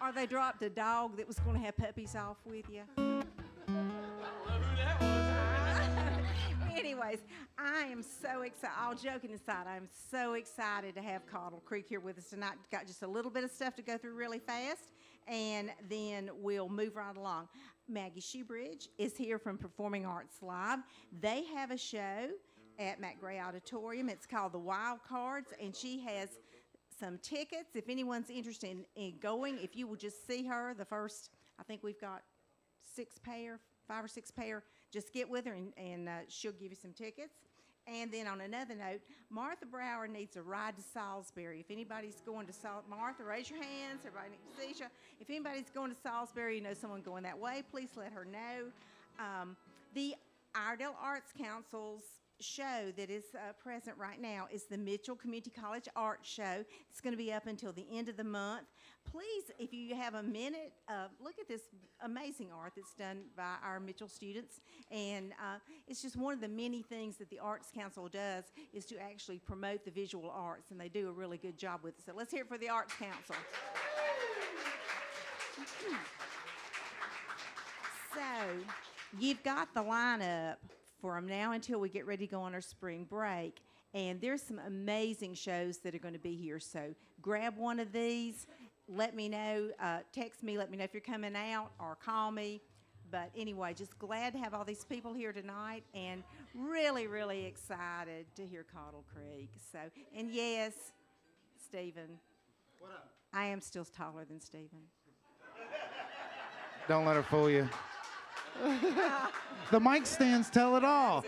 Or they dropped a dog that was going to have puppies off with you. Anyways, I am so excited. All joking aside, I'm so excited to have Coddle Creek here with us tonight. Got just a little bit of stuff to go through really fast, and then we'll move right along. Maggie Shoebridge is here from Performing Arts Live. They have a show at McGray Auditorium. It's called The Wild Cards, and she has some tickets. If anyone's interested in going, if you will just see her, the first, I think we've got 5 or 6 pair, just get with her and she'll give you some tickets. And then on another note, Martha Brower needs a ride to Salisbury. If anybody's going to Martha, raise your hands. Everybody sees you. If anybody's going to Salisbury, you know someone going that way, please let her know. The Iredell Arts Council's show that is present right now is the Mitchell Community College Art Show. It's going to be up until the end of the month. Please, if you have a minute, look at this amazing art that's done by our Mitchell students. And it's just one of the many things that the Arts Council does is to actually promote the visual arts, and they do a really good job with it. So let's hear it for the Arts Council. So you've got the lineup from now until we get ready to go on our spring break. And there's some amazing shows that are going to be here. So grab one of these. Let me know. Text me. Let me know if you're coming out or call me. But anyway, just glad to have all these people here tonight and really, really excited to hear Coddle Creek. So, and yes, Stephen. What up? I am still taller than Stephen. Don't let her fool you. The mic stands tell it all.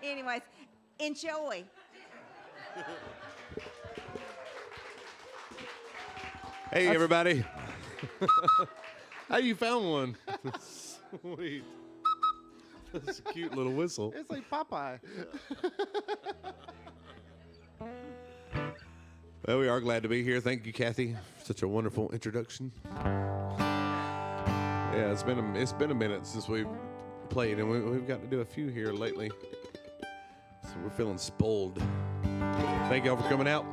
Anyways, enjoy. Hey, everybody. How you found one? Sweet. That's a cute little whistle. It's like Popeye. Well, we are glad to be here. Thank you, Kathy, for such a wonderful introduction. Yeah, it's been a minute since we've played, and we've got to do a few here lately. So we're feeling spoiled. Thank y'all for coming out.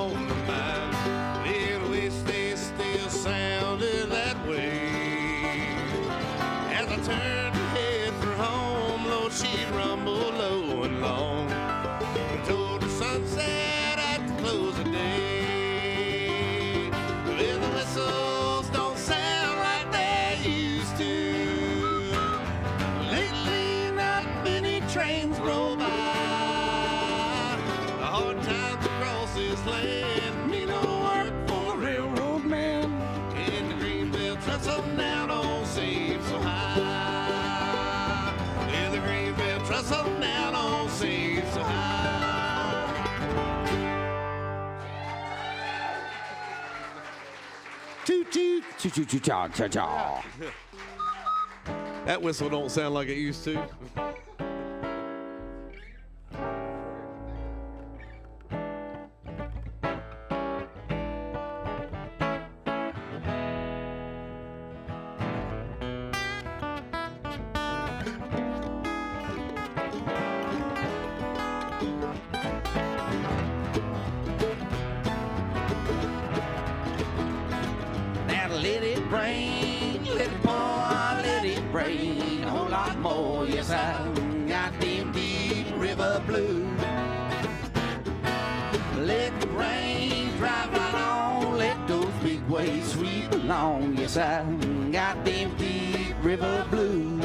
on my mind. Little wish they still sounded that way. As I turned to head for home, Lord, she'd rumble low and long. Toward the sunset at the close of day. Well, the whistles don't sound like they used to. Lately, not many trains roll by. The hard times across this land mean no work for a railroad man. And the green belt trestle now don't seem so high. And the green belt trestle now don't seem so high. Toot toot, toot toot toot cha cha cha. That whistle don't sound like it used to. Now let it rain, let it pour, let it rain. A whole lot more, yes, I got them deep river blues. Let the rain drive right on, let those big waves sweep along. Yes, I got them deep river blues.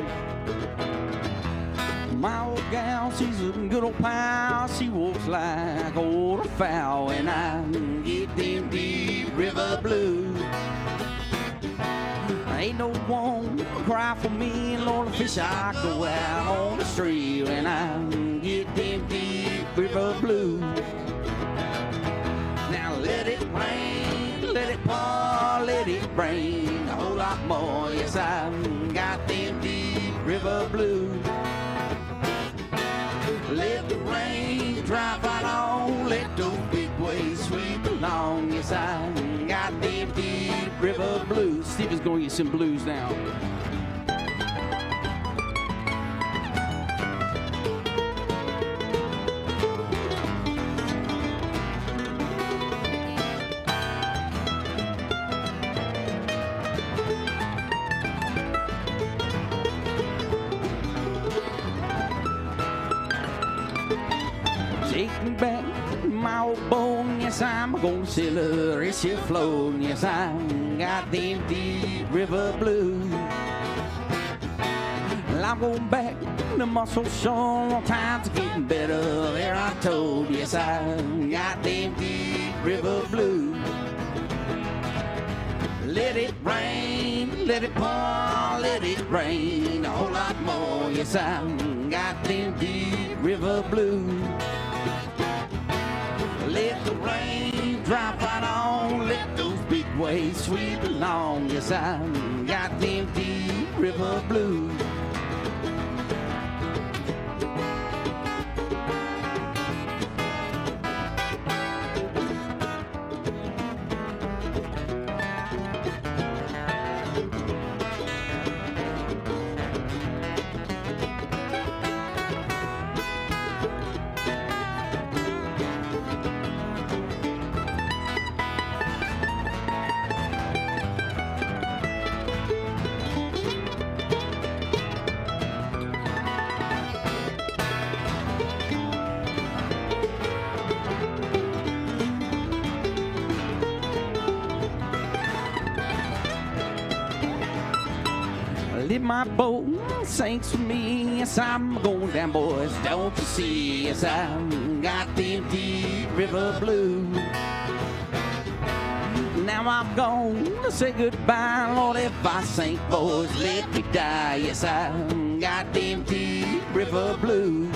My old gal, she's a good old pal. She walks like a waterfowl, and I get them deep river blues. Ain't no one cry for me, and Lord, the fish I go out on the street, and I get them deep river blues. Now let it rain, let it pour, let it rain. A whole lot more, yes, I got them deep river blues. Let the rain drive right on, let those big waves sweep along. Yes, I got them deep river blues. Stephen's gonna get some blues now. Take me back to my old bone. Yes, I'm gonna sail her as she float. Yes, I got them deep river blues. Well, I'm going back to Muscle Shoal. Times are getting better, there I'm told. Yes, I got them deep river blues. Let it rain, let it pour, let it rain. A whole lot more. Yes, I got them deep river blues. Let the rain drop right on, let those big waves sweep along. Yes, I got them deep river blues. If my boat sinks with me, yes, I'm going down, boys, don't you see? Yes, I got them deep river blues. Now I'm gonna say goodbye, Lord, if I sink, boys, let me die. Yes, I got them deep river blues.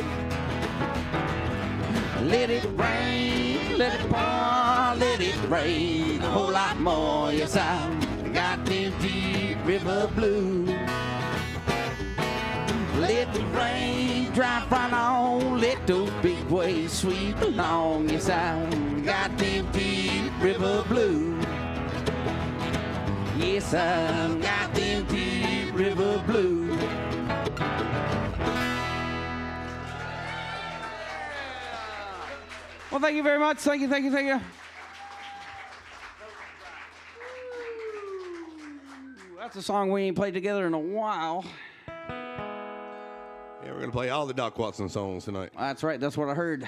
Let it rain, let it pour, let it rain, a whole lot more. Yes, I got them deep river blues. Let the rain drop right on, let those big waves sweep along. Yes, I got them deep river blues. Yes, I got them deep river blues. Well, thank you very much. Thank you, thank you, thank you. That's a song we ain't played together in a while. Yeah, we're gonna play all the Doc Watson songs tonight. That's right. That's what I heard.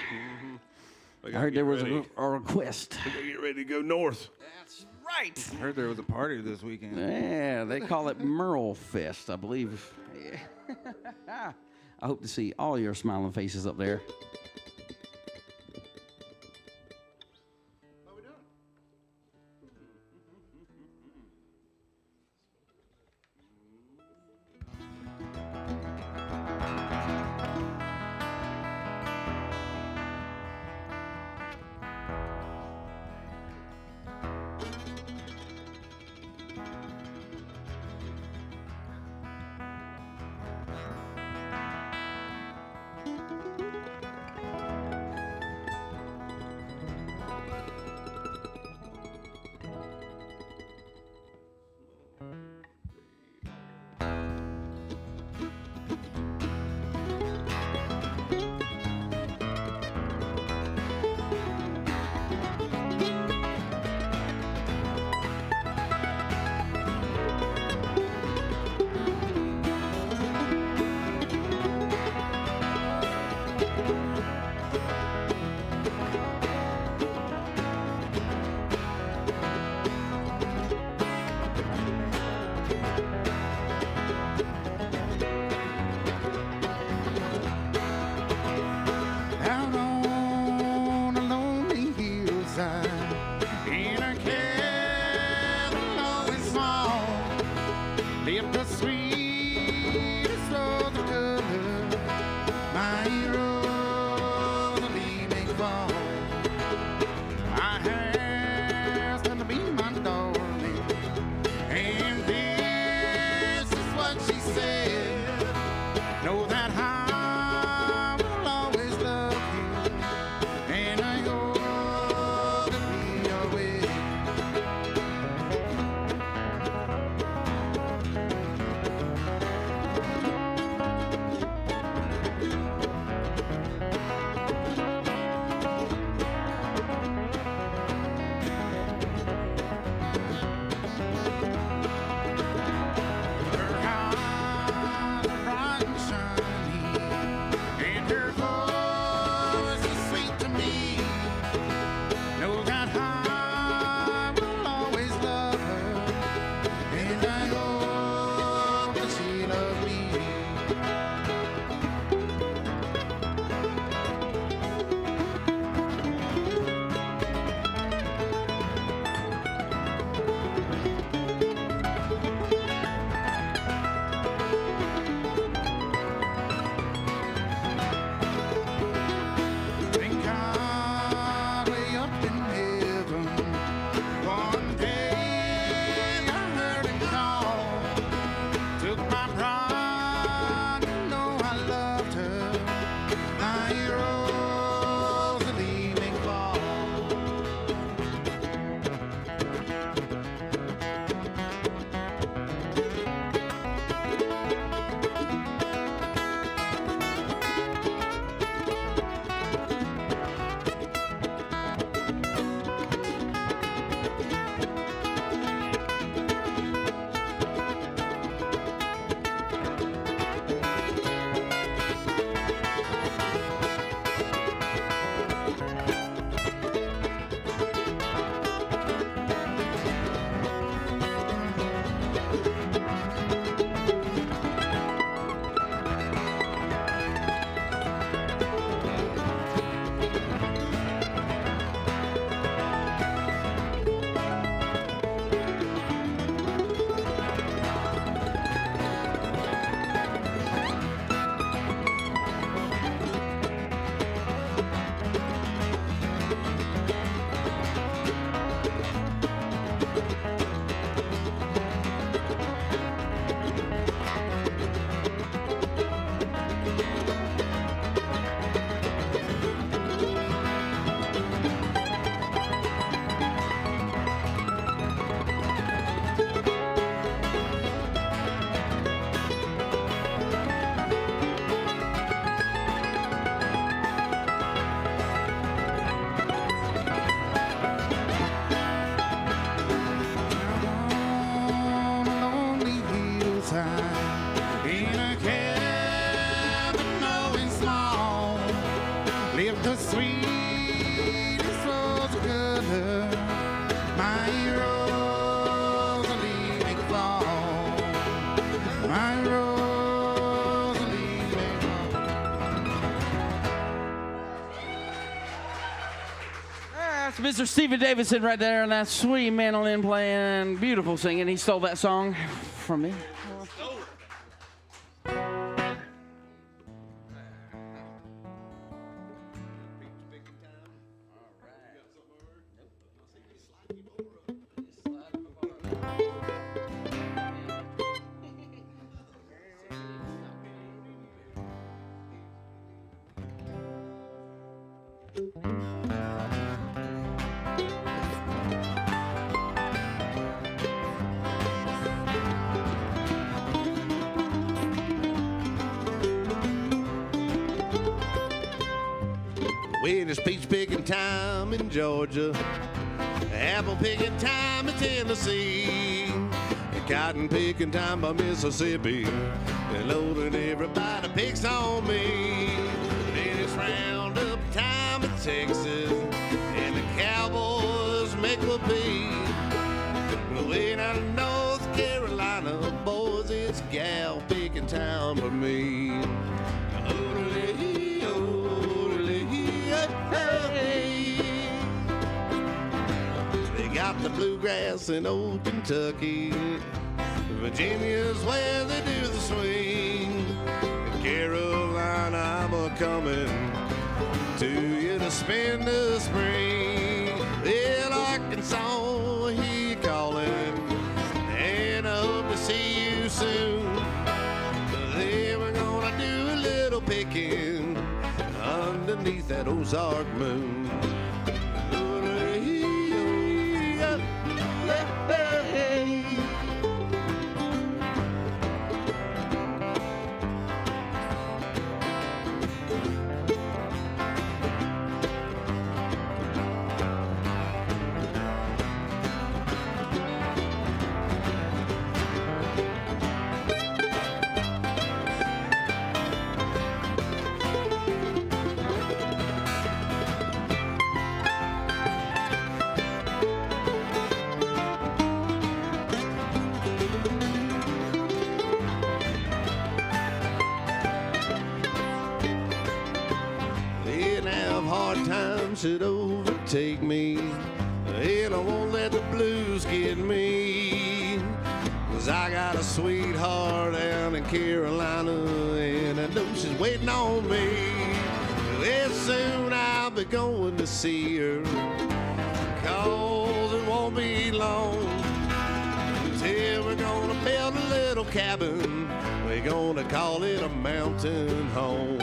I heard there was a request. We gotta get ready to go north. That's right. I heard there was a party this weekend. Yeah, they call it Merle Fest, I believe. Yeah. I hope to see all your smiling faces up there. Out on a lonely hillside, in a cabin always small, lived the sweetest rose of color, my rose, the leaving fall. I asked her to be my darling, and this is what she said. Know that I will always love you, and I hope to be your Mr. Stephen Davidson right there, and that sweet mandolin playing, beautiful singing. He stole that song from me. When it's peach picking time in Georgia, apple picking time in Tennessee, and cotton picking time by Mississippi, and loading everybody picks on me. Then it's roundup time in Texas, and the cowboys make a beat. Way out of North Carolina, boys, it's gal picking time for me. They got the bluegrass in old Kentucky. Virginia's where they do the swing. In Carolina, I'm a-coming to you to spend the spring. Well, Arkansas, I hear you calling, and I hope to see you soon. Then we're gonna do a little picking underneath that Ozark moon. Should overtake me, and I won't let the blues get me, 'cause I got a sweetheart down in Carolina, and I know she's waiting on me. Well, soon I'll be going to see her, 'cause it won't be long till we're gonna build a little cabin. We're gonna call it a mountain home.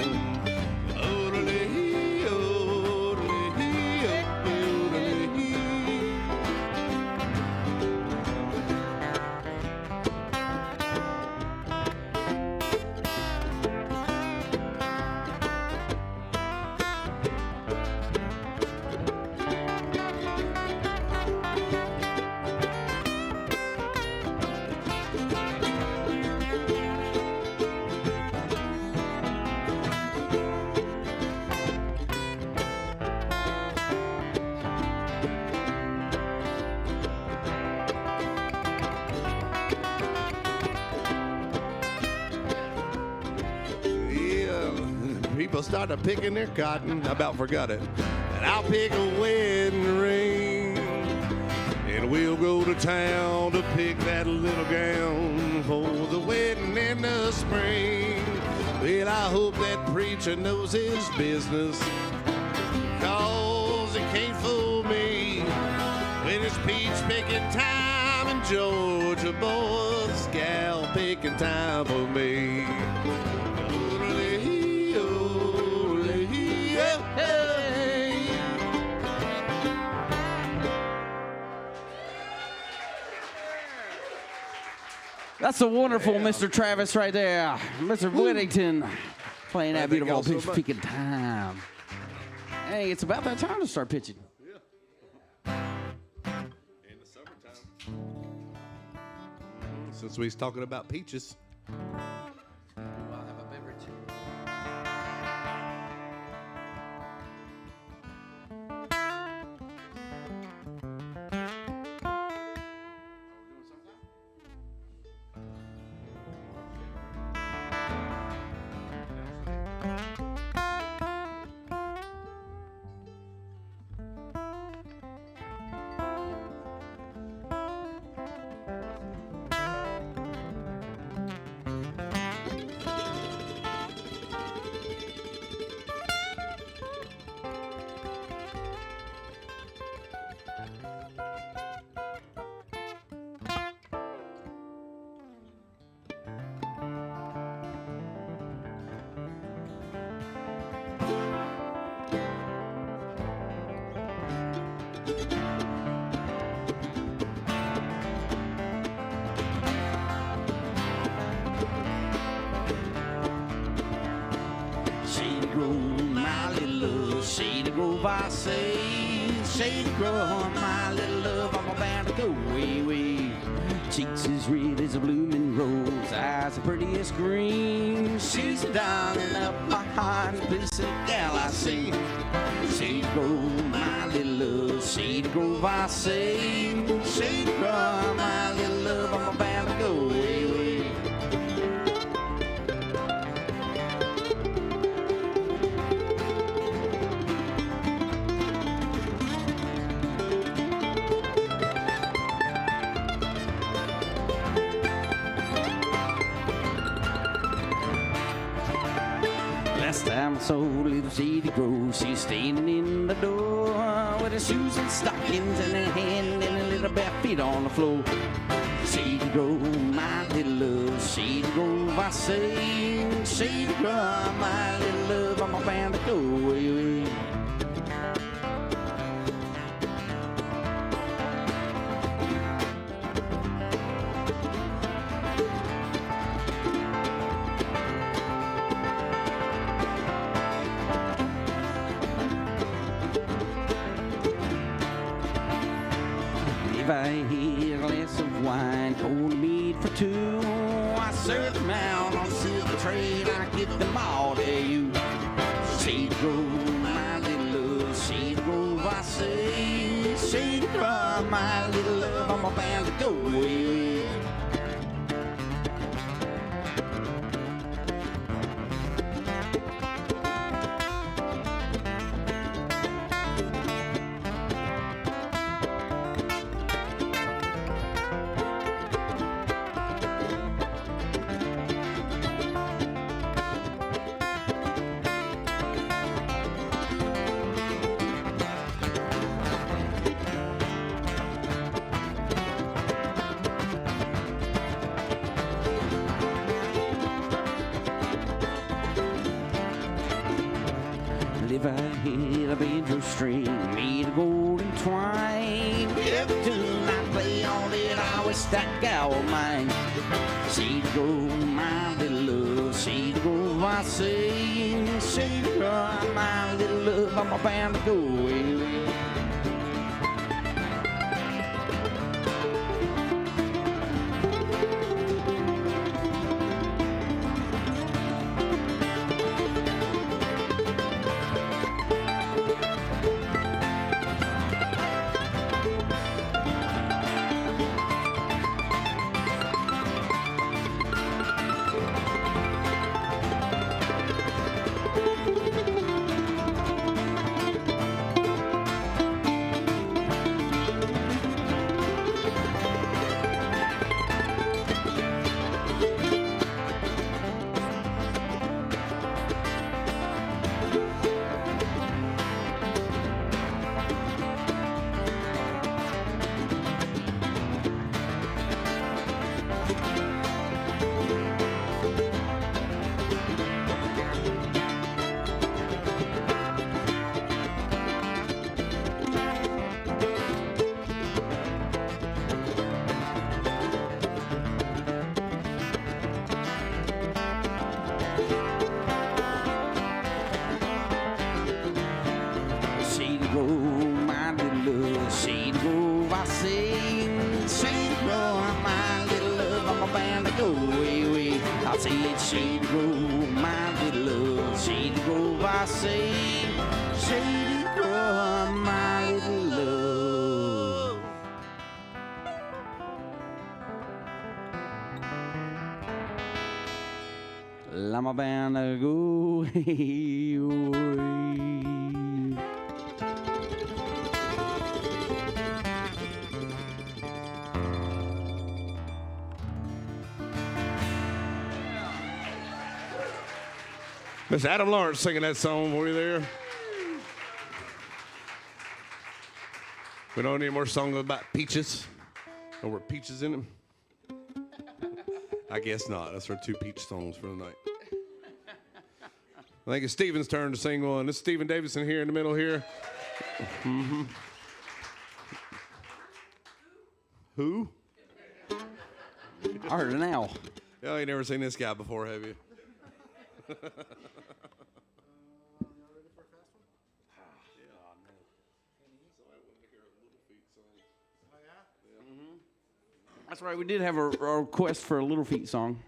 People started picking their cotton, I about forgot it. And I'll pick a wedding ring, and we'll go to town to pick that little gown for the wedding in the spring. Well, I hope that preacher knows his business, 'cause he can't fool me. When it's peach picking time in Georgia, boys, gal picking time for me. That's a wonderful Mr. Travis right there. Mr. Whittington playing that beautiful pitch picking time. Hey, it's about that time to start pitching. Yeah. In the summertime. Since we was talking about peaches. I'll have a beverage. I say. Shady Grove, my little love, I'm about to go away. Cheeks as red as a blooming rose, eyes the prettiest green. She's a darling up my heart, this a gal I see. Shady Grove, my little love, Shady Grove, I say. Shady Grove, my little love, I'm about to go away. Last time I saw little Shady Grove, she's standing in the door with her shoes and stockings in her hand and a little bare feet on the floor. Shady Grove, my little love, Shady Grove, I say. Shady Grove, my little love, I'm about to go away. If I hear a glass of wine, cold meat for two, I serve them out on a silver tray and I give them all to you. Shady Grove, my little love, Shady Grove, I say. Shady Grove, my little love, I'm about to go away. If I hit a banjo string made of golden twine, every tune I play on it, I always stack out mine. Shady Grove, my little love, Shady Grove, I say. Shady Grove, my little love, I'm about to go away. Shady Grove, my little love, Shady Grove, I say. Shady Grove, my little love, I'm about to go away. I say it's Shady Grove, my little love, Shady Grove, I say. Shady Grove, my little love. I'm about to go away. Miss Adam Lawrence singing that song for you there. We don't need any more songs about peaches. Or were peaches in them? I guess not. That's our two peach songs for the night. I think it's Steven's turn to sing one. This is Stephen Davidson here in the middle here. Mm-hmm. Who? I heard an owl. Oh, you never seen this guy before, have you? That's right. We did have a request for a Little Feat song.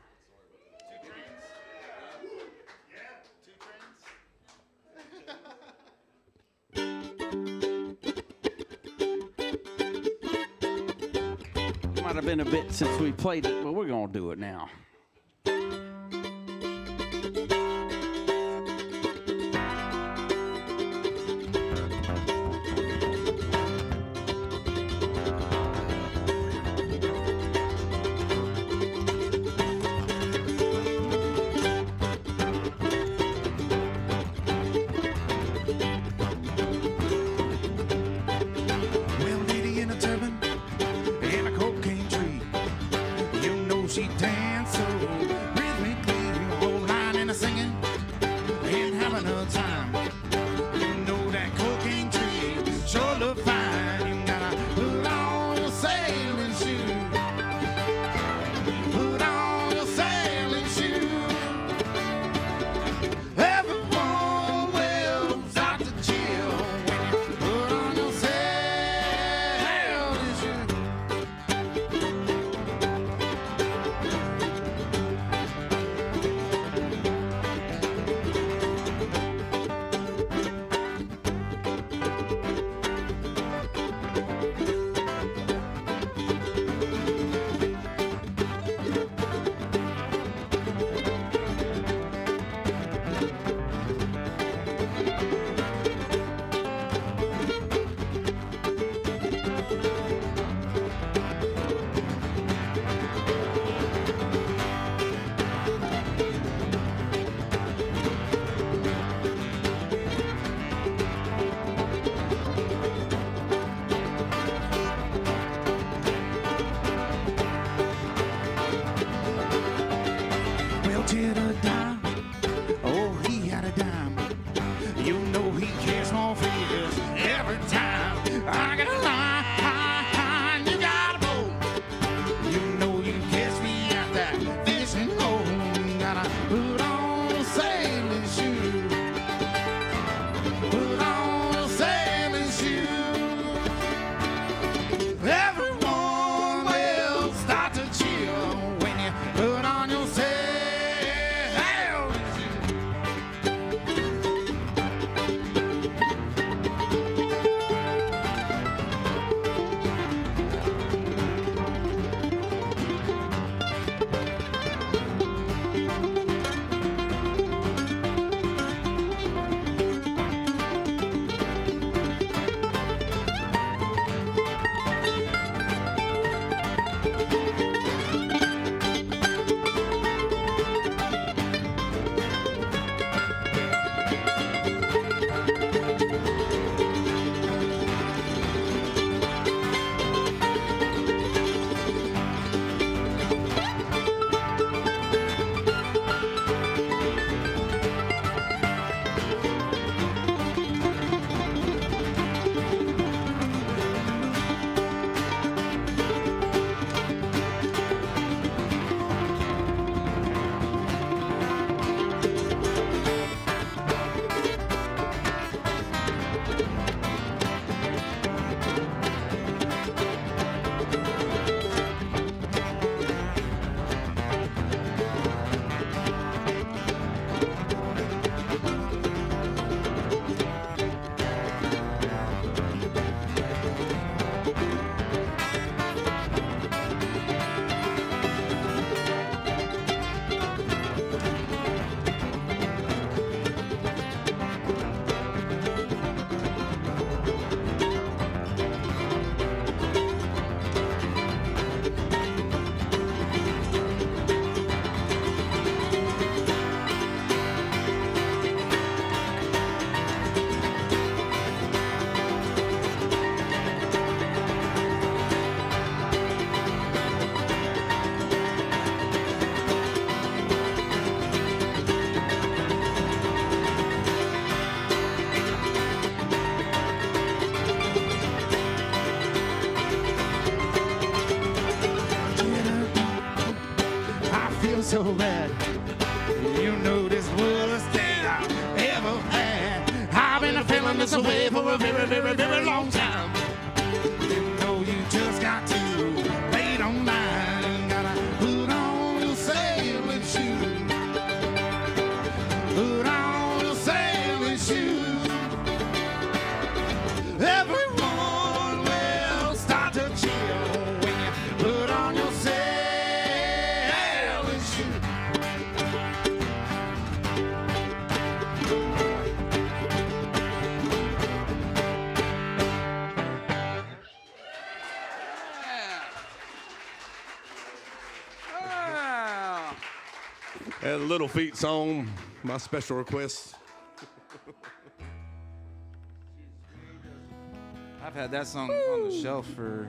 Might have been a bit since we played it, but we're gonna do it now. She danced so rhythmically, whole line and a singing and having a time. You know that cocaine tree sure look fine. You gotta put on your sailing shoes. Put on your sailing shoes. Everyone will start to chill when you put on your sailing shoes. Did a dime, oh he had a dime. You know he catch more fish every time. I got a line, you got a boat. You know you catch me at that fishing hole. Gotta put on sailing shoes. Put on sailing shoes. Everyone will start to chill when you put on your sailing. So bad, you know this worst thing I've ever had. I've been feeling this way for a very, very, very long time. You know you just got to wait on mine. And the Little Feet song, my special request. I've had that song on the shelf for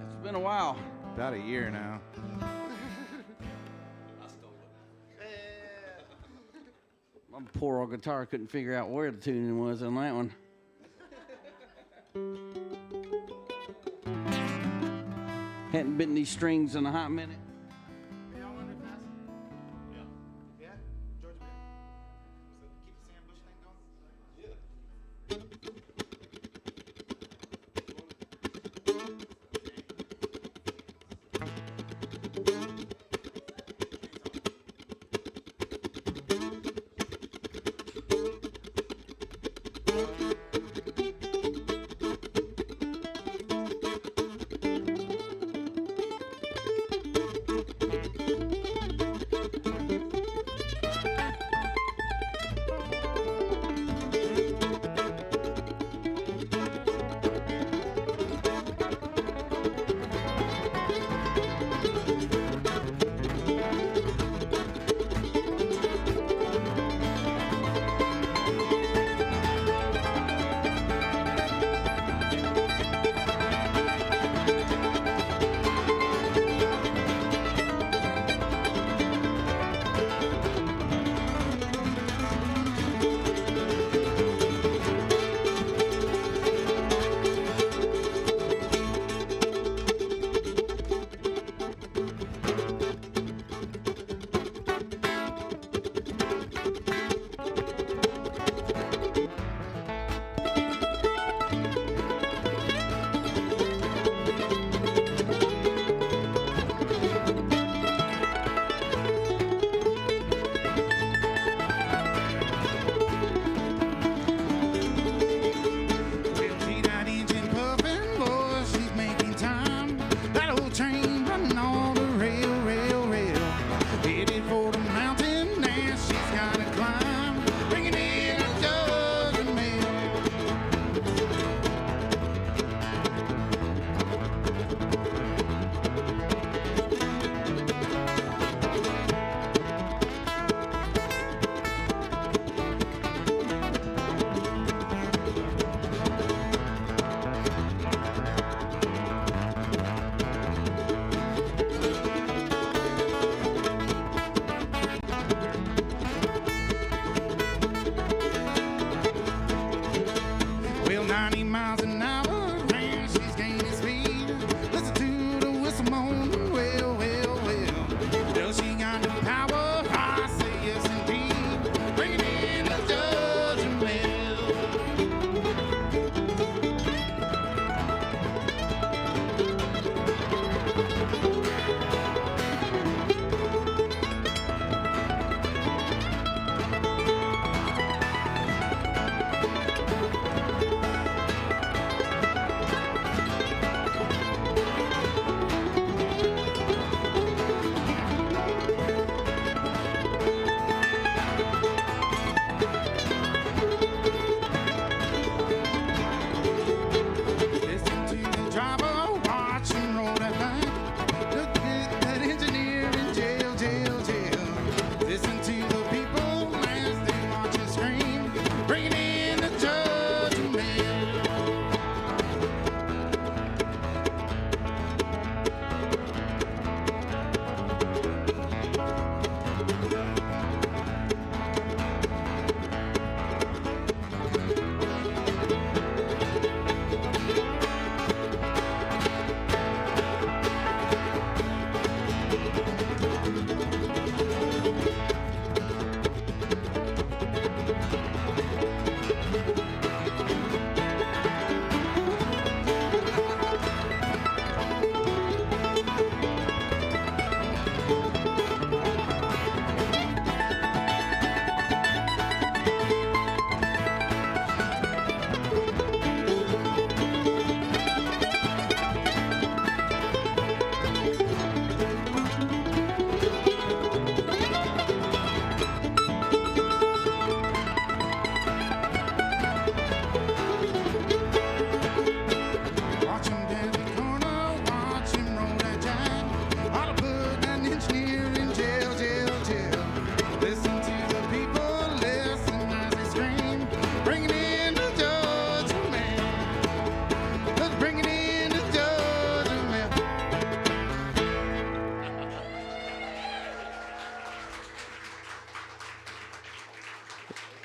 It's been a while. about a year now. My poor old guitar couldn't figure out where the tuning was on that one. Hadn't bitten these strings in a hot minute.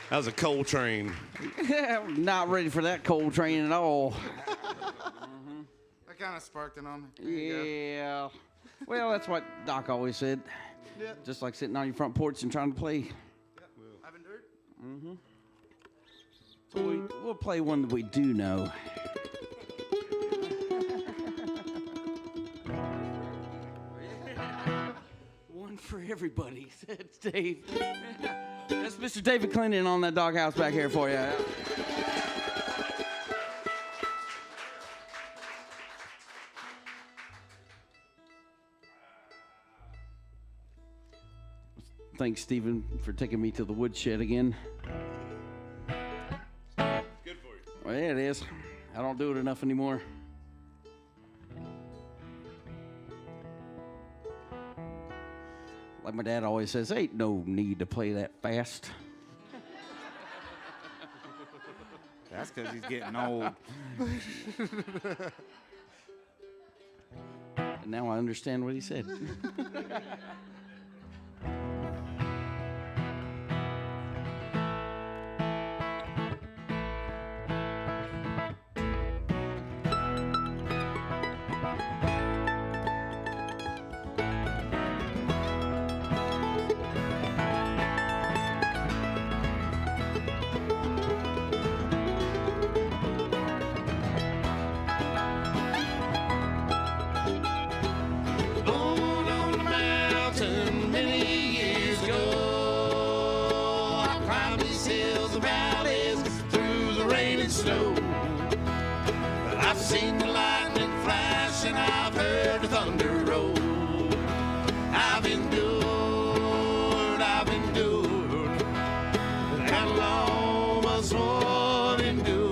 That was a coal train. Not ready for that coal train at all. That kind of sparked it on me. Yeah. Well, that's what Doc always said. Yep. Just like sitting on your front porch and trying to play. Yep. I've endured. So we'll play one that we do know. One for everybody, said Dave. That's Mr. David Clinton on that doghouse back here for you. Thanks, Stephen, for taking me to the woodshed again. Good for you. Well, yeah, it is. I don't do it enough anymore. Like my dad always says, ain't no need to play that fast. That's because he's getting old. And now I understand what he said. Born on the mountain many years ago. I climbed these hills and valleys through the rain and snow. I've seen the lightning flash and I've heard the thunder roll. I've endured, how long must one endure?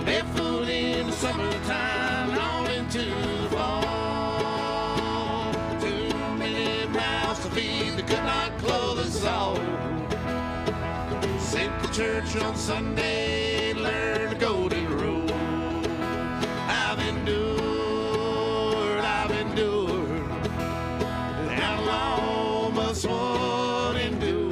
Barefoot in the summertime, on into the fall. Too many mouths to feed that could not clothe us all. Sent to church on Sunday, learned the golden rule. I've endured, how long must one endure?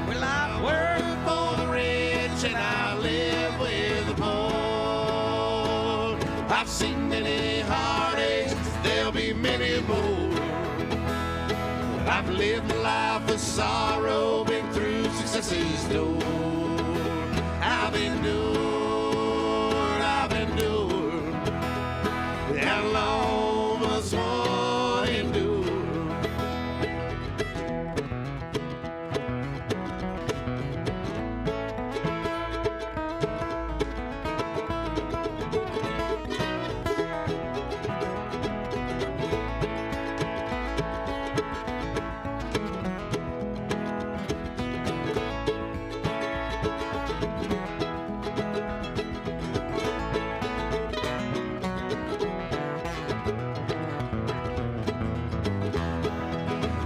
Well, I work for the rich and I live with the poor. I've seen many heartaches, there'll be many more. I've lived a life of sorrow, been through success's door. I've endured, how long must one endure?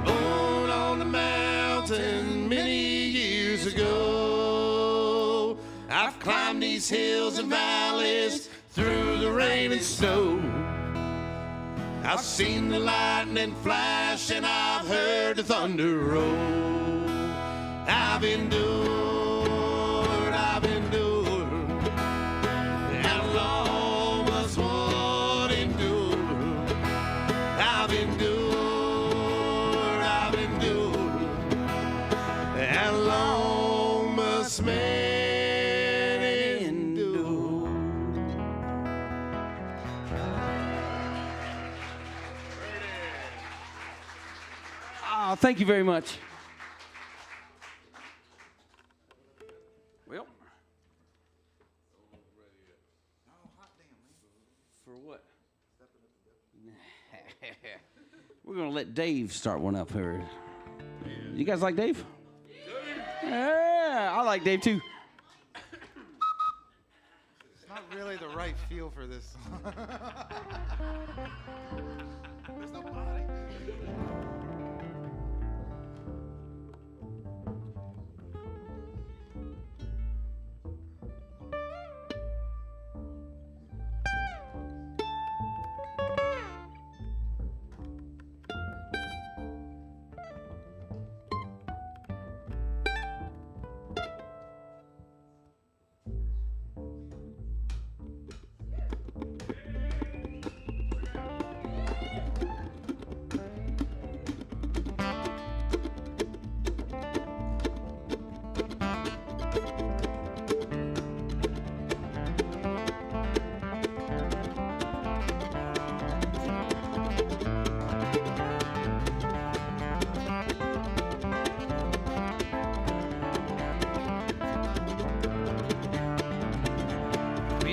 Born on the mountain many years ago. I've climbed these hills and valleys through the rain and snow. I've seen the lightning flash and I've heard the thunder roll. I've endured, how long must one endure? I've endured, how long must man Oh, thank you very much. Well, for what? We're going to let Dave start one up here. You guys like Dave? Yeah, I like Dave too. It's not really the right feel for this song. There's no body.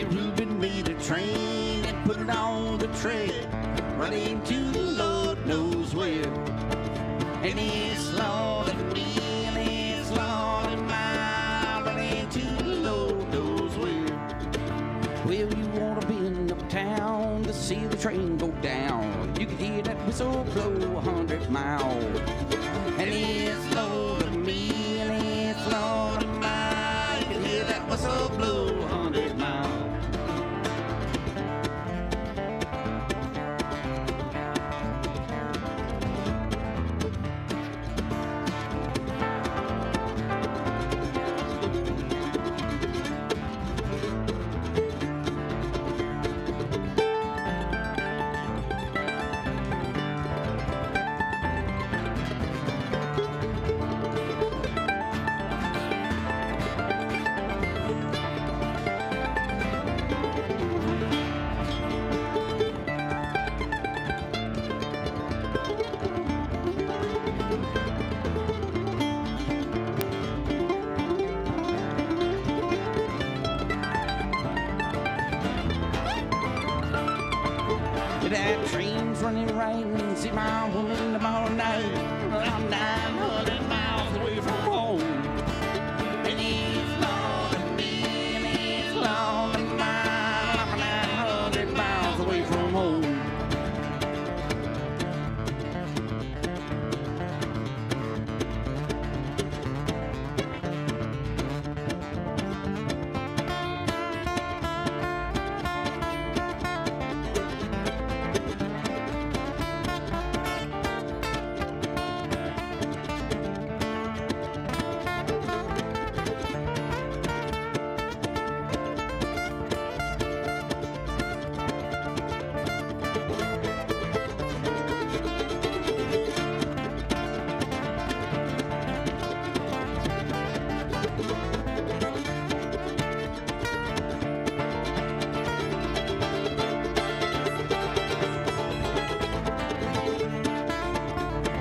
Reuben made a train and put it on the track, running to the Lord knows where. And he slaughtered me and he slaughtered mine, running to the Lord knows where. Well, you wanna be in uptown to see the train go down. You can hear that whistle blow 100 miles. And he slaughtered me and he slaughtered mine. You can hear that whistle blow 100 miles. That train's running right and see my woman tomorrow night. I'm 900 miles away from home. And he's lost me and he's lost mine. I'm 900 miles away from home.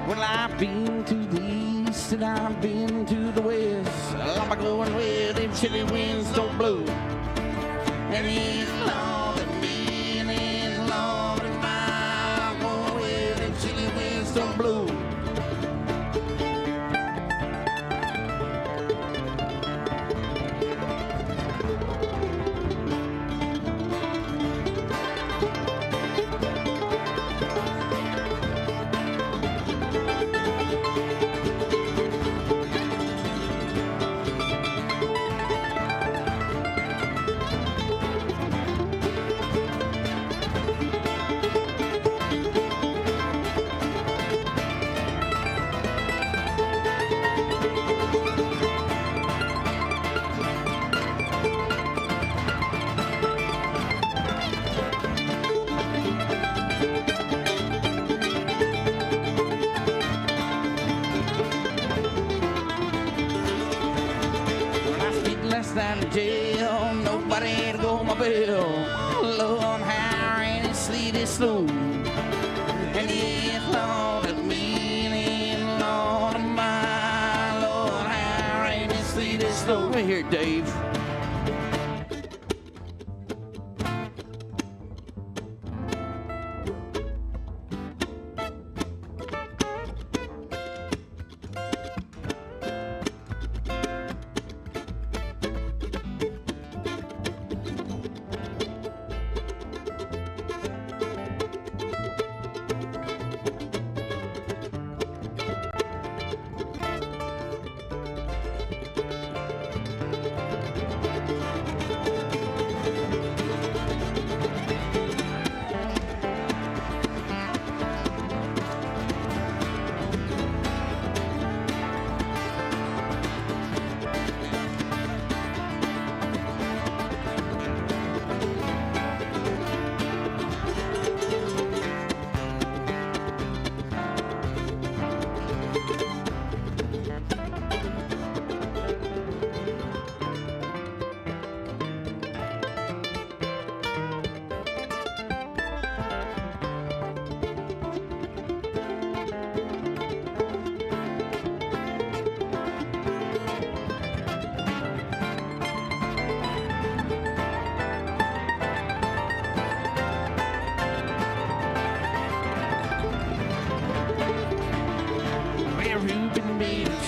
Well, I've been to the east and I've been to the west. I'm going where them chilly winds don't blow. And he's loving me and he's loving mine. I'm going where them chilly winds don't blow. slow. Right here, Dave.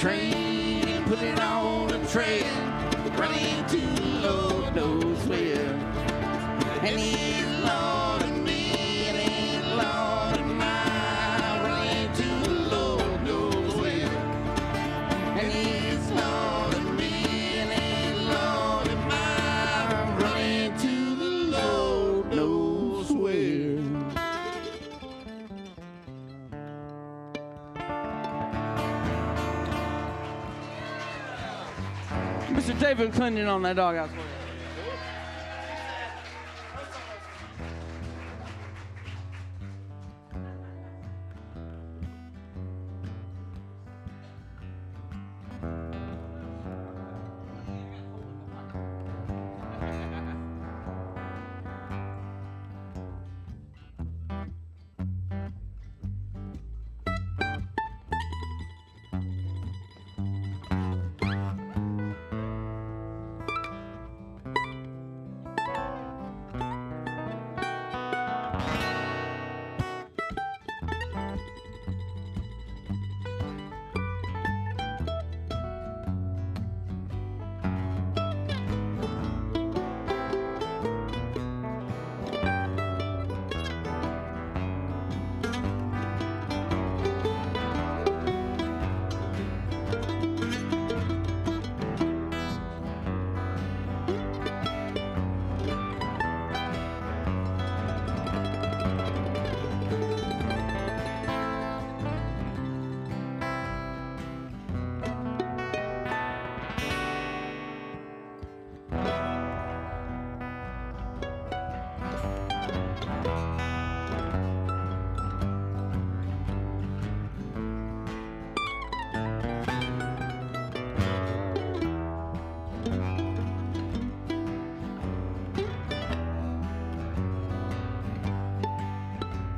Train, put it on a train, running to Lord knows where. And he's Lord and me, and he's Lord and mine, running to Lord knows where. And he's Lord and me, and he's Lord and mine, running to the Lord knows where. Mr. David Clinton on that doghouse.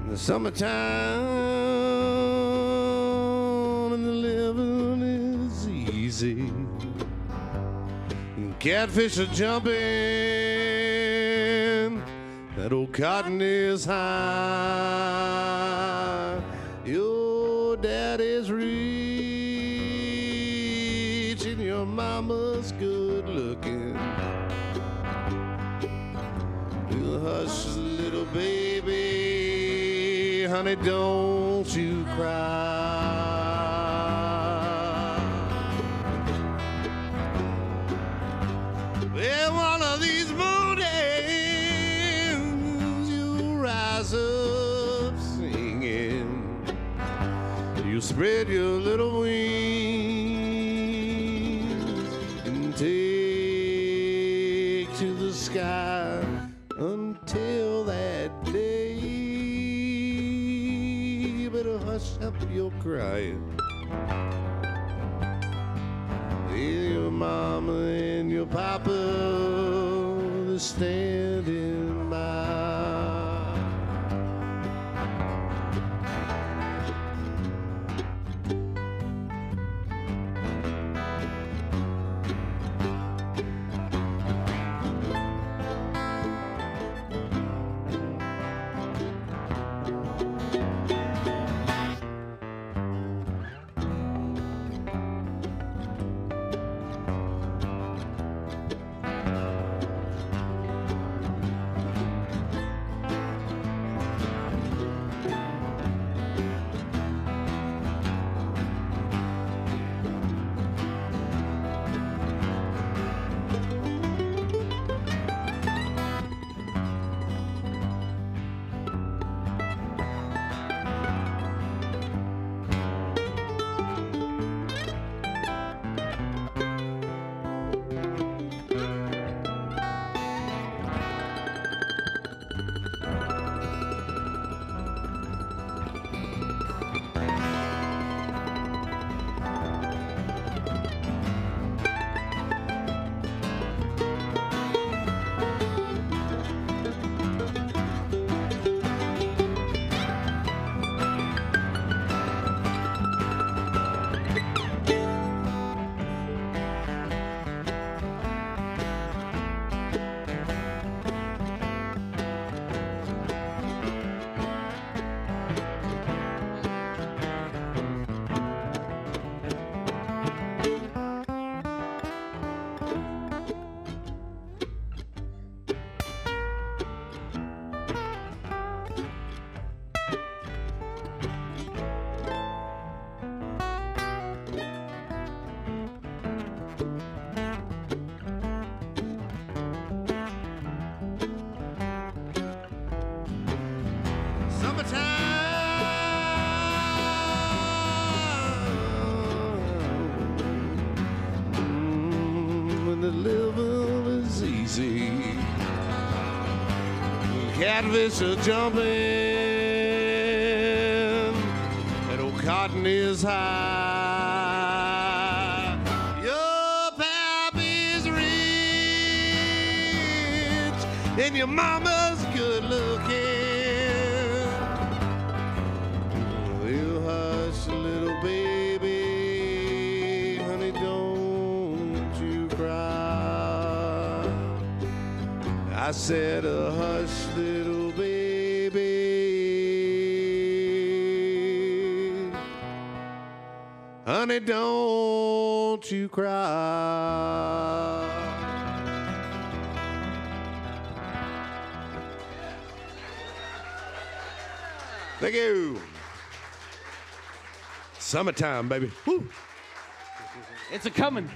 The summertime and the living is easy. And catfish are jumping. That old cotton is high. Your daddy's rich and your mama's good looking. Well, hush, little baby, honey, don't you cry. Well, one of these mornings you'll rise up singing. You spread your little wings and take to the sky until that day. You better hush up your crying. Your mama and your papa are standing by. living is easy. Catfish are jumping, and old cotton is high. Your pappy's rich, and your mama's good looking. Well, hush, little baby, honey, don't you cry. I said, hush, little baby, honey, don't you cry. Thank you. Summertime, baby. Woo. It's a coming.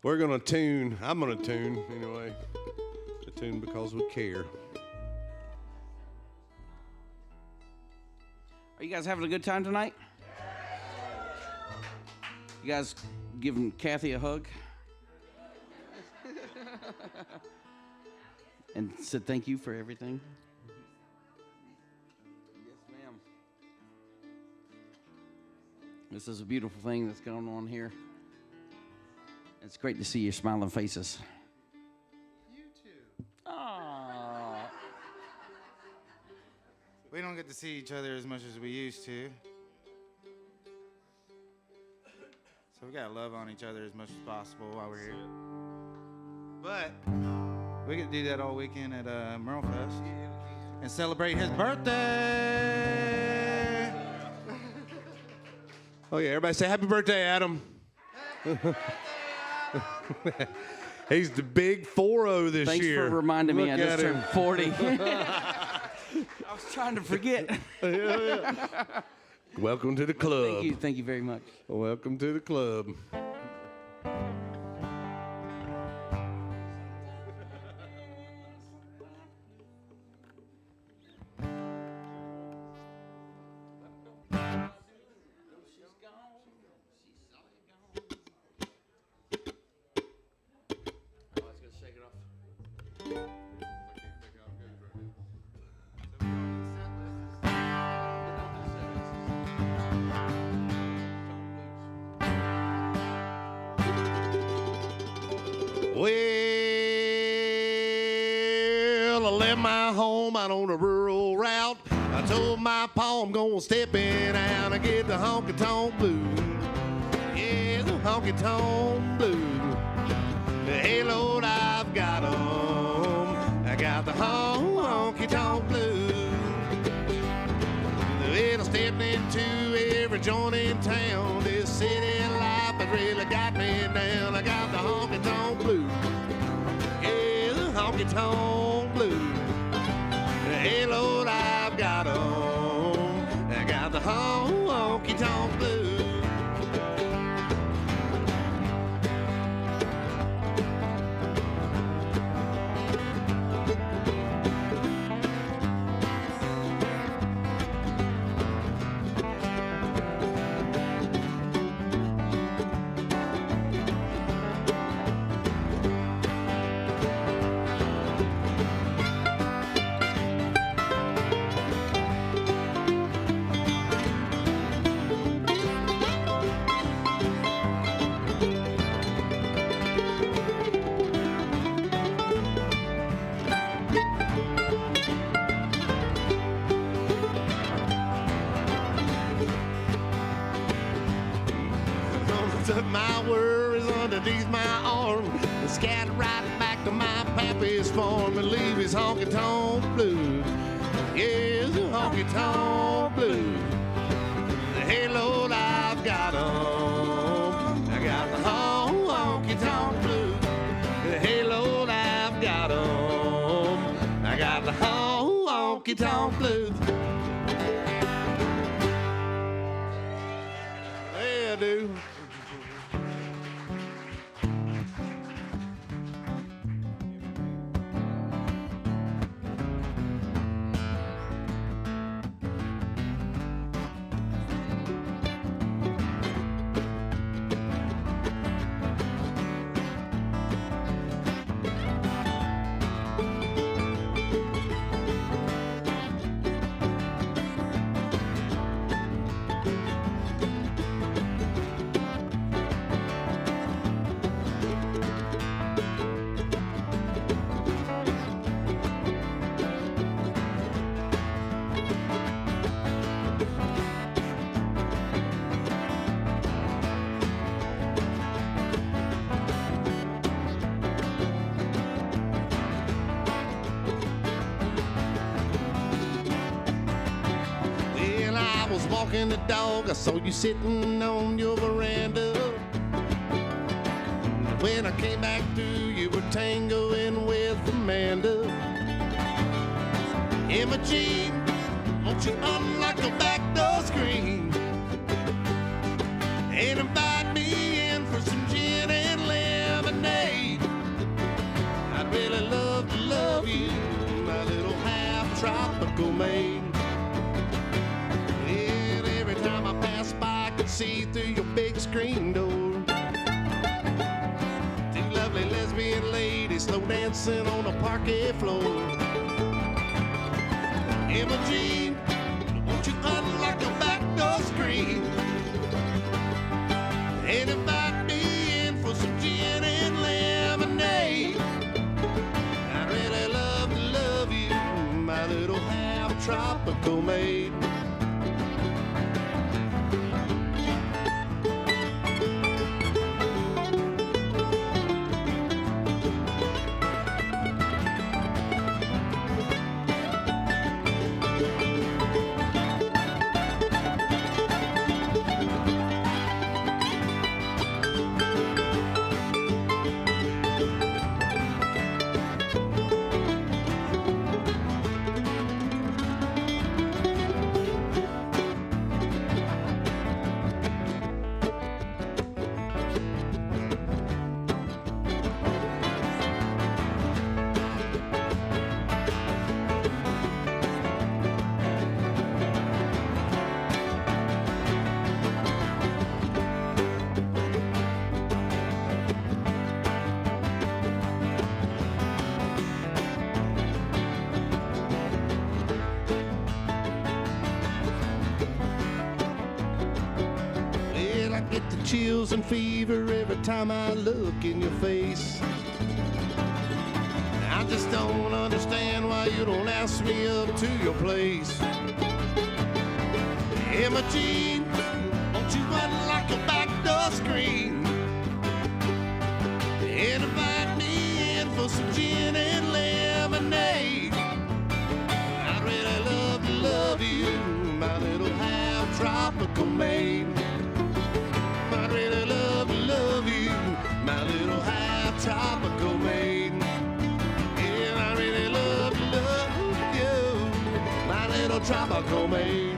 We're gonna tune. I'm gonna tune anyway. A tune because we care. Are you guys having a good time tonight? You guys giving Kathy a hug? And said thank you for everything? Yes, ma'am. This is a beautiful thing that's going on here. It's great to see your smiling faces. You too. Aww. We don't get to see each other as much as we used to. So we gotta love on each other as much as possible while we're here. But we get to do that all weekend at Merle Fest and celebrate his birthday. Oh yeah, everybody say happy birthday, Adam. He's the big 4-0 this Thanks year. for reminding me. Look I just at him. turned 40. I was trying to forget. Welcome to the club. Thank you very much. Welcome to the club. Well, I left my home out on a rural route. I told my pa I'm gonna step in out and get the honky-tonk blues. Yeah, the honky-tonk blues. Hey, Lord, I've got 'em. I got the honky-tonk blues. Well, I stepped into every joint in town. This city life has really got me down. I got the honky-tonk blues. Yeah, the honky-tonk blues. Hey, Lord, I've got 'em. I got the honky-tonk blues. Took my worries underneath my arm and scattered right back to my pappy's farm and leave his honky-tonk blues. Yeah, the honky-tonk blues. Hey, Lord, I've got 'em. I got the honky-tonk blues. Hey, Lord, I've got 'em. I got the honky-tonk blues. Yeah, I do. walking the dog, I saw you sitting on your veranda. When I came back through, you were tangoing with Amanda. Imogene, won't you unlock the back door screen and invite me in for some gin and lemonade? I'd really love to love you, my little half-tropical maid. And every time I pass by, I can see through your big screen door. Two lovely lesbian ladies slow dancing on a parquet floor. Imogene, won't you unlock the back door screen and invite me in for some gin and lemonade? I'd really love to love you, my little half-tropical maid. Get the chills and fever every time I look in your face. I just don't understand why you don't ask me up to your place. Imogene, won't you unlock your back door screen and invite me in for some gin and lemonade? I'd really love to love you, my little half-tropical maid. I'd really love to love you, my little half-tropical maid. Yeah, I really love to love you, my little tropical maid.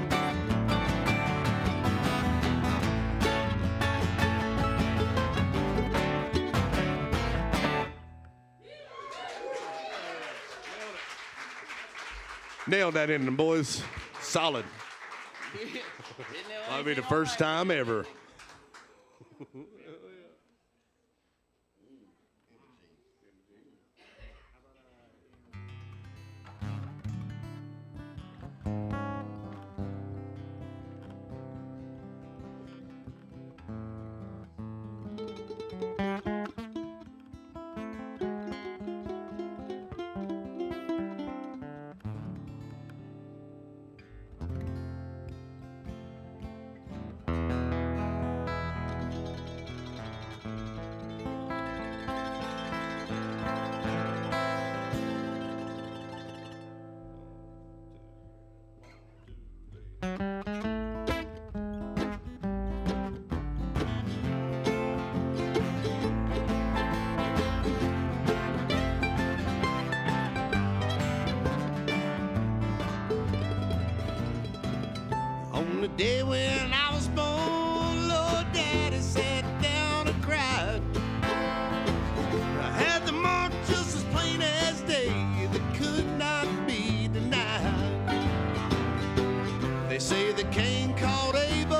Nailed that in, boys. Solid. That'll be the first time ever. On the day when I was born, Lord Daddy sat down and cried. I had the mark just as plain as day that could not be denied. They say the Cain called Abel,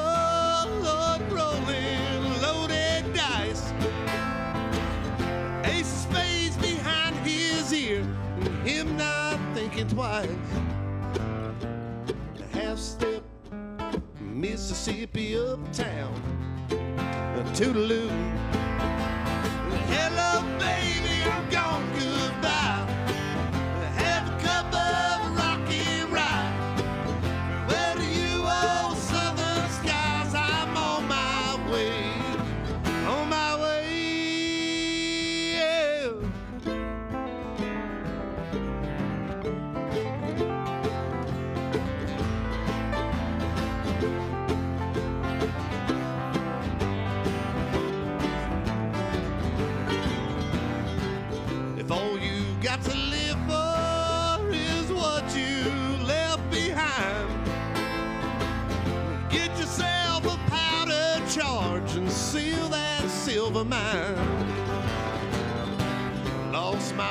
Lord, rolling loaded dice. Ace of spades behind his ear, and him not thinking twice. The half-step Mississippi uptown, toodaloo. Hello, baby, I'm gone, goodbye. Have a cup of rocky rye. Where do you old southern skies? I'm on my way, on my way. Yeah.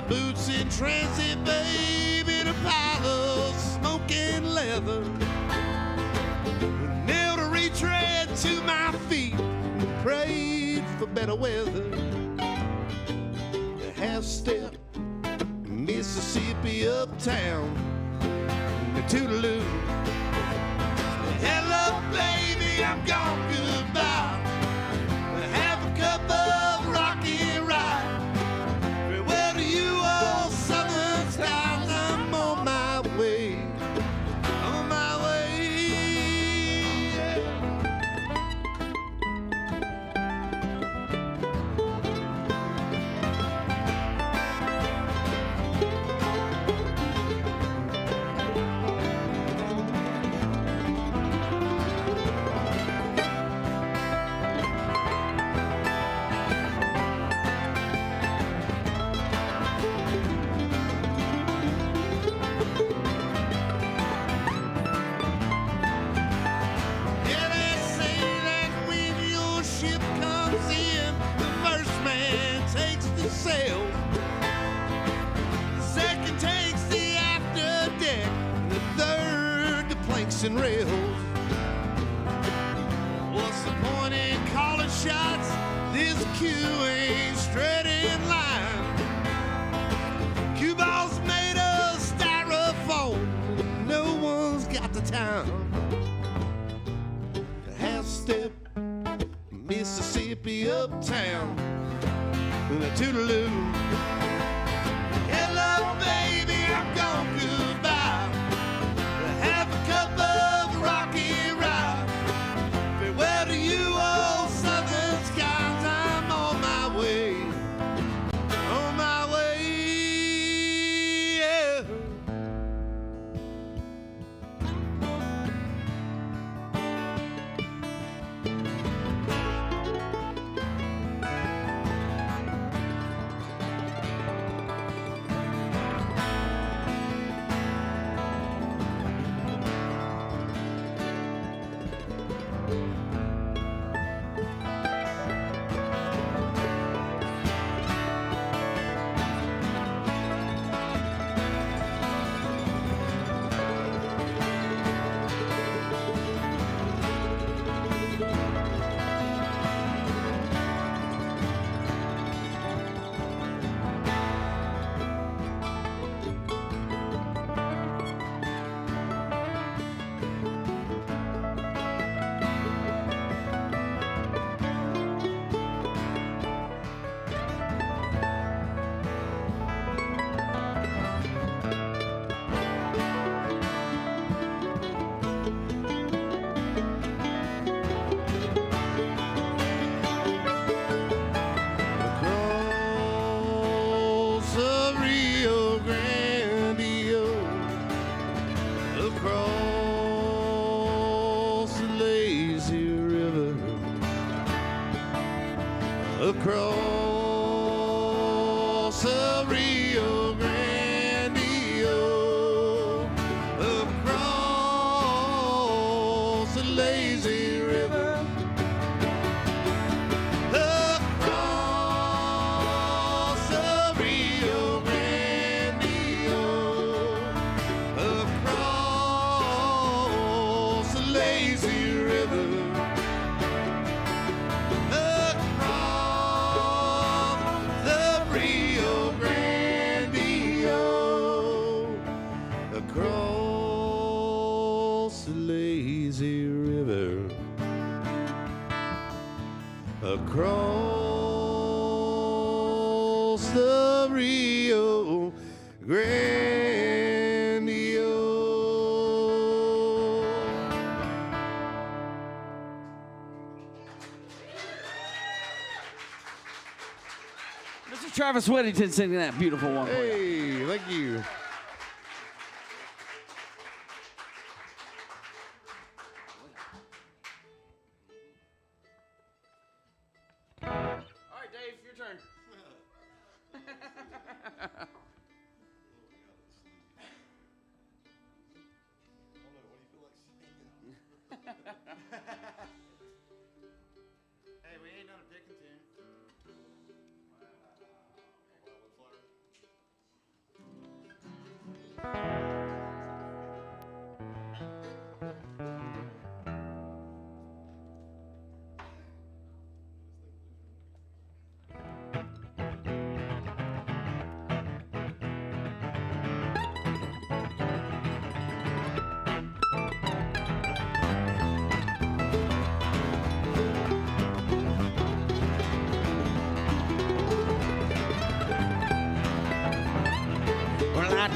boots in transit, babe, in a pile of smoking leather. Nailed a retread to my feet and prayed for better weather. The half-step Mississippi uptown, the toodaloo. Hello, baby, I'm gone, goodbye. Have a cup of rocky rye. Farewell to you, old southern skies. I'm on my way, on my way. And rails. What's the point in calling shots? This queue ain't straight in line. Cue balls made of styrofoam. No one's got the time. The half-step Mississippi uptown and a toodaloo. Hello, baby, I'm gone, goodbye. Have a cup of rocky rye. Farewell to you, old southern skies. I'm on my way, on my way, yeah. Across the Rio Grande, across the lazy river, across the Rio Grande, across the lazy river. Across the lazy river, across the Rio Grande. Mr. Travis Whittington singing that beautiful one. For you. Hey, thank you. All right, Dave, your turn. Hey, we ain't done a picking tune.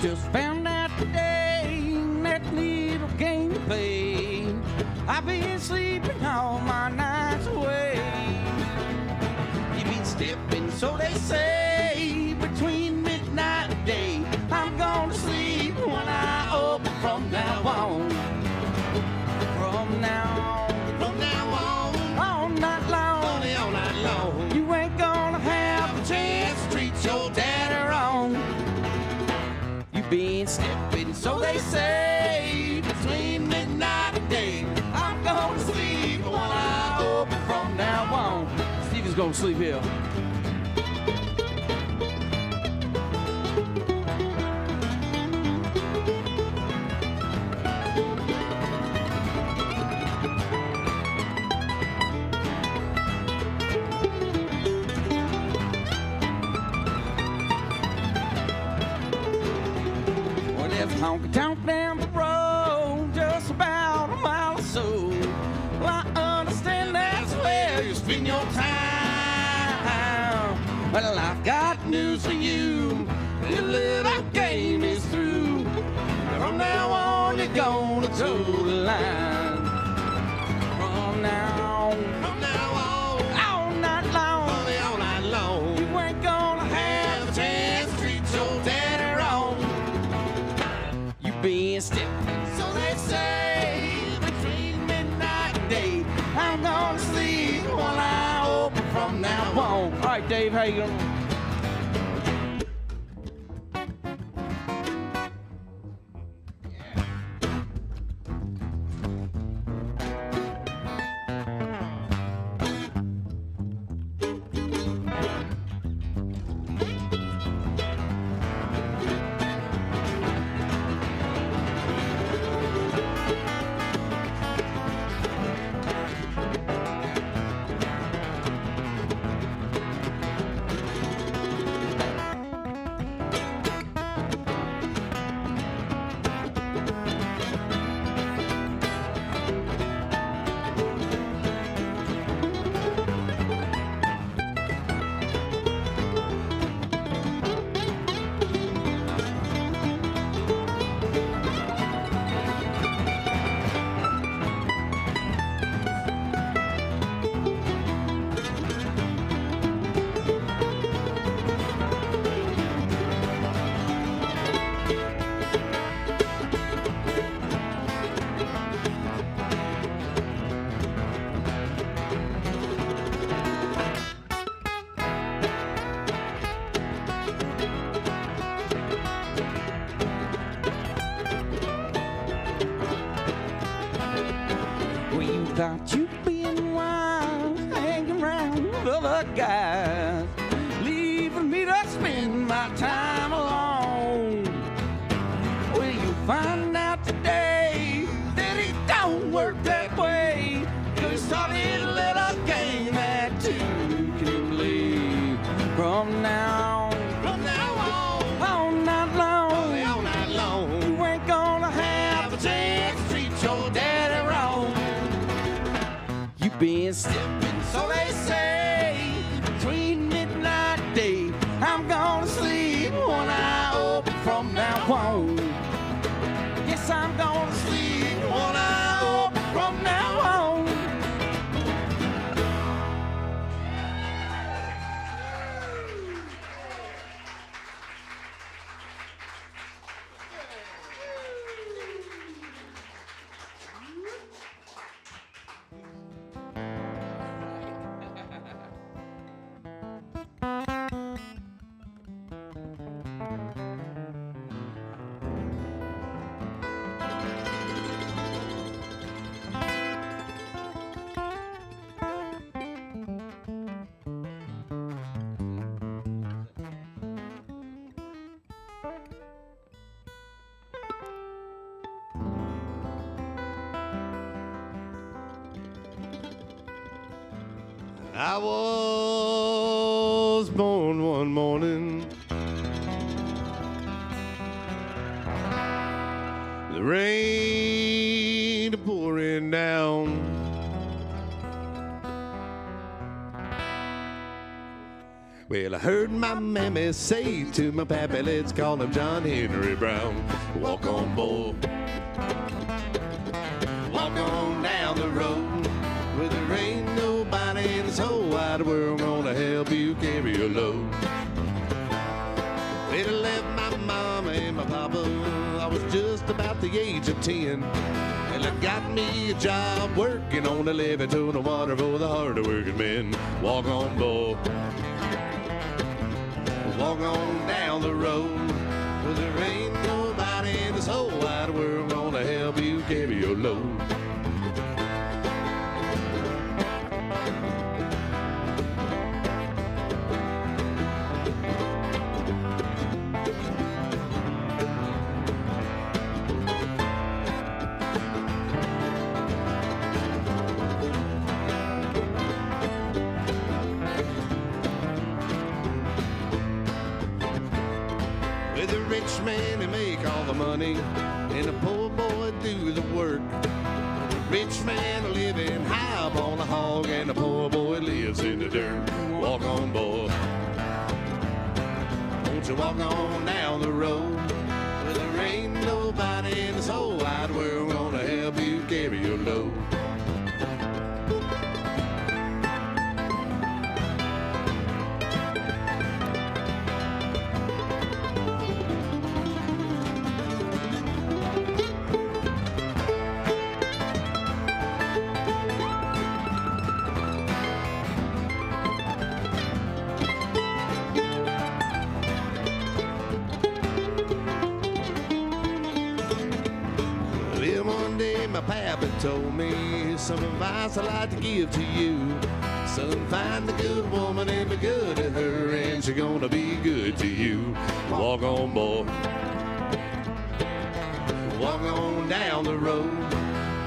just found out today that little game you play. I've been sleeping all my nights away. You've been stepping, so they say, between midnight and day. I'm gonna sleep when I open from now on. From now on, all night long, all night long. you ain't gonna have a chance to treat your daddy wrong. You've been stepping, so they say, between midnight and day. I'm gonna sleep when I open from now on. Stevie's gonna sleep here. Well, there's a honky-tonk down the road, just about a mile or so. Well, I understand that's where you spend your time. Well, I've got news for you. Your little game is through. From now on, you're gonna toe the line. From now on, all night long, All night long. you ain't gonna have a chance to treat your daddy wrong. You been stepping, so they say, between midnight and day. I'm gonna sleep when I open from now on. All right, Dave, how you doing? Well, you thought you'd been wise, hanging around with other guys, leaving me to spend my time alone. Well, you find out today that it don't work that way. You started a little game that you can play. From now on, all night long, you ain't gonna have a chance to treat your daddy wrong. You been stepping, so they say, between midnight and day. I'm gonna sleep when I open from now on. Yes, I'm gonna sleep when I open from now on. I was born one morning. The rain pouring down. Well, I heard my mammy say to my pappy, let's call him John Henry Brown. Walk on, boy. Walk on down the road. Where there ain't nobody in this whole wide world gonna help you carry your load. Well, I left my mama and my papa. I was just about the age of 10. And I got me a job working on a levee to the water for the harder working men. Walk on, boy. Walk on down the road. Well, there ain't nobody in this whole wide world gonna help you carry your load. With a rich man he make all the money, and a poor boy do the work. The rich man living high up on a hog, and the poor boy lives in the dirt. Walk on, boy. Won't you walk on down the road? Well, there ain't nobody in this whole wide world gonna help you carry your load. Well, one day my pappy told me some advice I'd like to give to you. Son, find a good woman and be good to her, and she's gonna be good to you. Walk on, boy. Walk on down the road.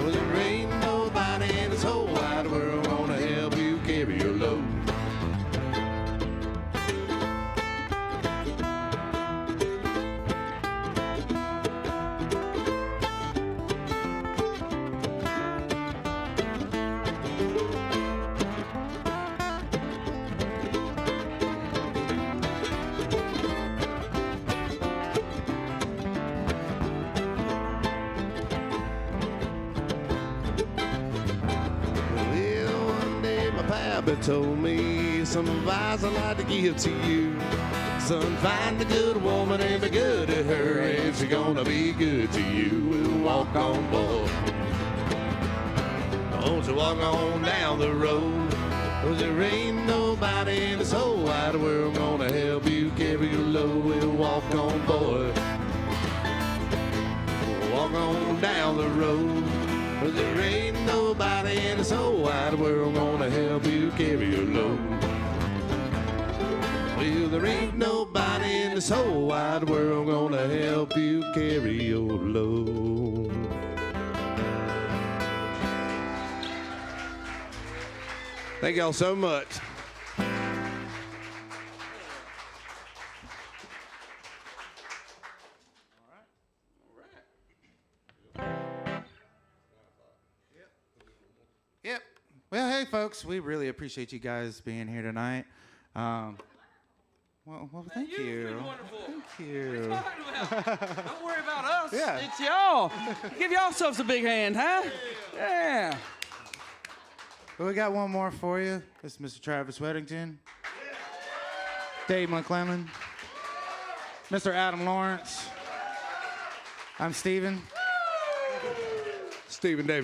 Well, there ain't nobody in this whole wide world gonna help you carry your load. Pappy told me some advice I'd like to give to you. Son, find a good woman and be good to her, and she's gonna be good to you. We'll walk on, boy. Won't you walk on down the road? 'Cause there ain't nobody in this whole wide world gonna help you carry your load. We'll walk on, boy. Walk on down the road. Well, there ain't nobody in this whole wide world gonna help you carry your load. Well, there ain't nobody in this whole wide world gonna help you carry your load. Thank y'all so much. Yep. Well, hey, folks, we really appreciate you guys being here tonight. Well, thank you. You've been wonderful. Thank you. What are you talking about? Don't worry about us. Yeah. It's y'all. Give yourselves a big hand, huh? Yeah. Well, we got one more for you. This is Mr. Travis Weddington, Dave McClellan, Mr. Adam Lawrence. I'm Steven. Stephen Davis.